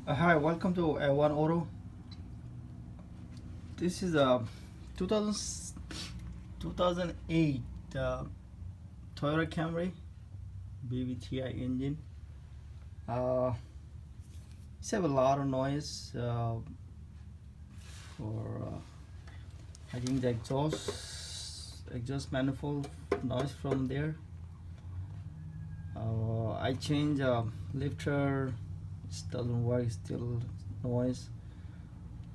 Hi, welcome to One Auto. This is a 2000, 2008 Toyota Camry BBTI engine. It's have a lot of noise for I think the exhaust manifold noise from there. I change lifter, it doesn't work, still noise.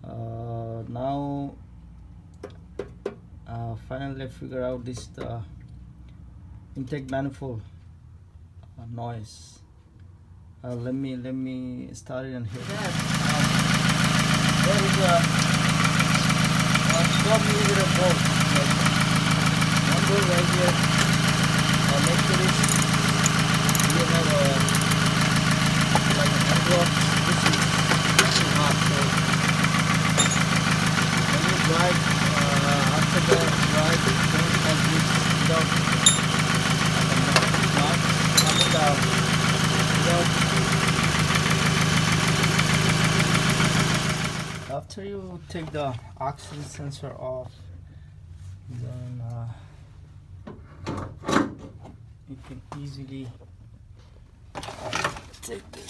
Now finally I figure out this intake manifold noise. Let me start it and hear that. There is a 12mm bolt, like one bolt right here. Next to this, we have like an envelope. This is hot, so when you drive after the drive, don't have this without after you take the oxygen sensor off, then you can easily take the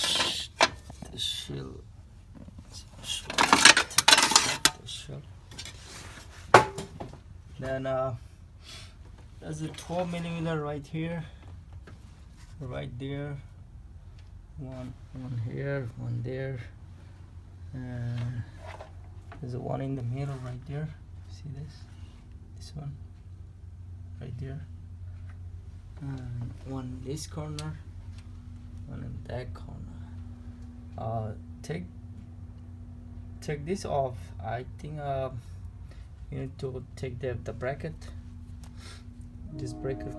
shield. Then there's a 12mm right here, right there, one here, one there, and there's a one in the middle right there. See this one right there, and one in this corner, one in that corner. Take this off. I think you need to take the bracket, this bracket,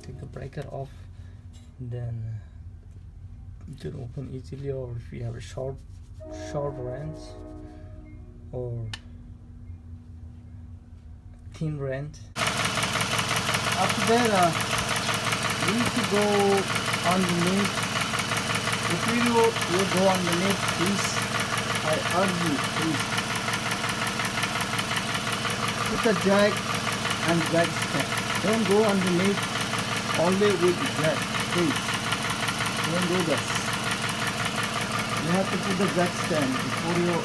take the bracket off, then you can open easily. Or if you have a short wrench or thin wrench. After that, you need to go underneath. If you go underneath, please, I urge you, please put the jack and jack stand. Don't go underneath all the way with the jack, please. Don't do this. You have to put the jack stand before you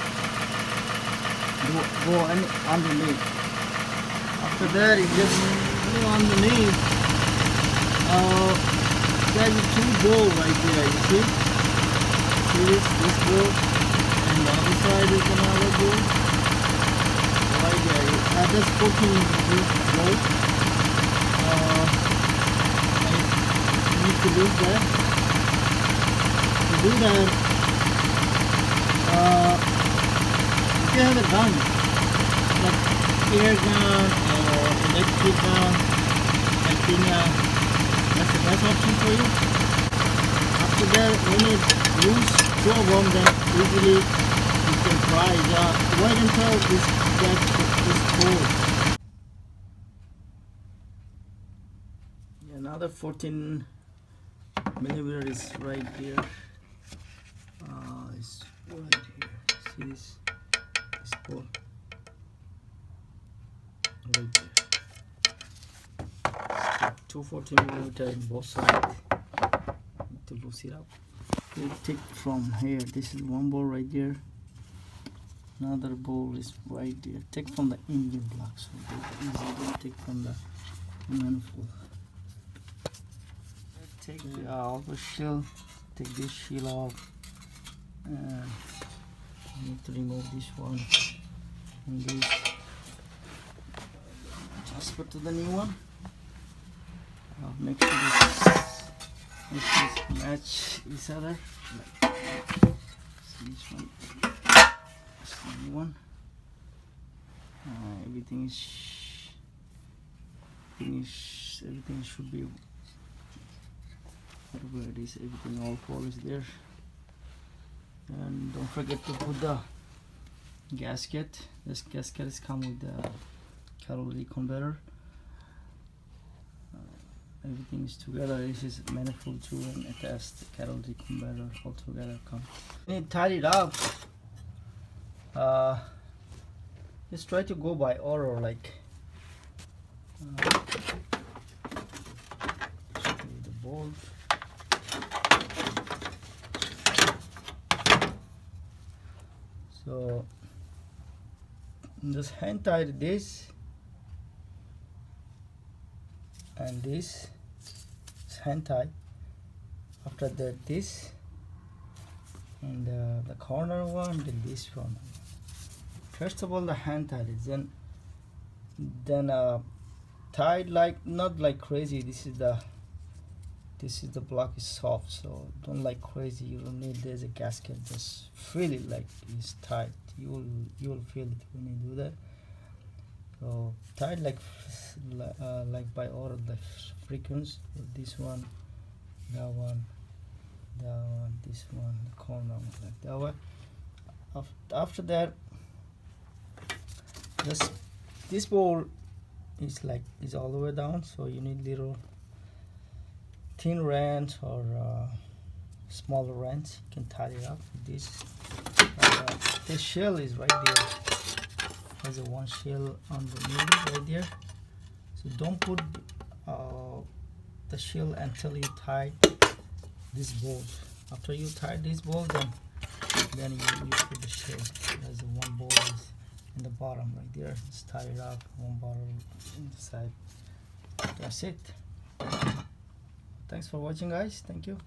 go underneath. After that, you just go underneath. There's two bolts right there, you see? See this bolt, and the other side is another bolt. Right there, I just put in this bolt. I need to do that. To do that, if you have a gun, like air gun or electric gun, I think that's the best option for you. After that, when you use two of them, then easily you can try. Wait until this gets cold. Another 14mm is right here. It's right here. See this bolt right there. Two 14mm in both sides. To loosen it up. You take from here. This is one bolt right there. Another bolt is right there. Take from the engine block, so easy. Take from the manifold. Take the outer shield. Take this shield off. And you need to remove this one and this. Transfer to the new one. Make sure this match each other. See this one. This is the new one. Everything should be where it is. Everything all follows there. And don't forget to put the gasket. This gasket is come with the catalytic converter. everything is together. This is manifold too, and attached catalytic converter all together come. When you tie it up, just try to go by order, like the bolt. So just hand tie this and this is hand tie. After that, this and the corner one, then this one. First of all, the hand tie is then tied like not like crazy. This is the block is soft, so don't like crazy. You don't need there's a gasket. Just feel it like it's tight. You will feel it when you do that. So tied like by order, the frequency. This one, that one, this one, the corner one, like that one. After that, this bolt is all the way down, so you need little thin wrench or smaller wrench. You can tie it up with this. The shell is right there. There's a one shell on the middle right there. So don't put the shell until you tie this bolt. After you tie this bolt, then you put the shell. There's a one bolt is in the bottom right there. Just tie it up. One bottle inside. That's it. Thanks for watching, guys. Thank you.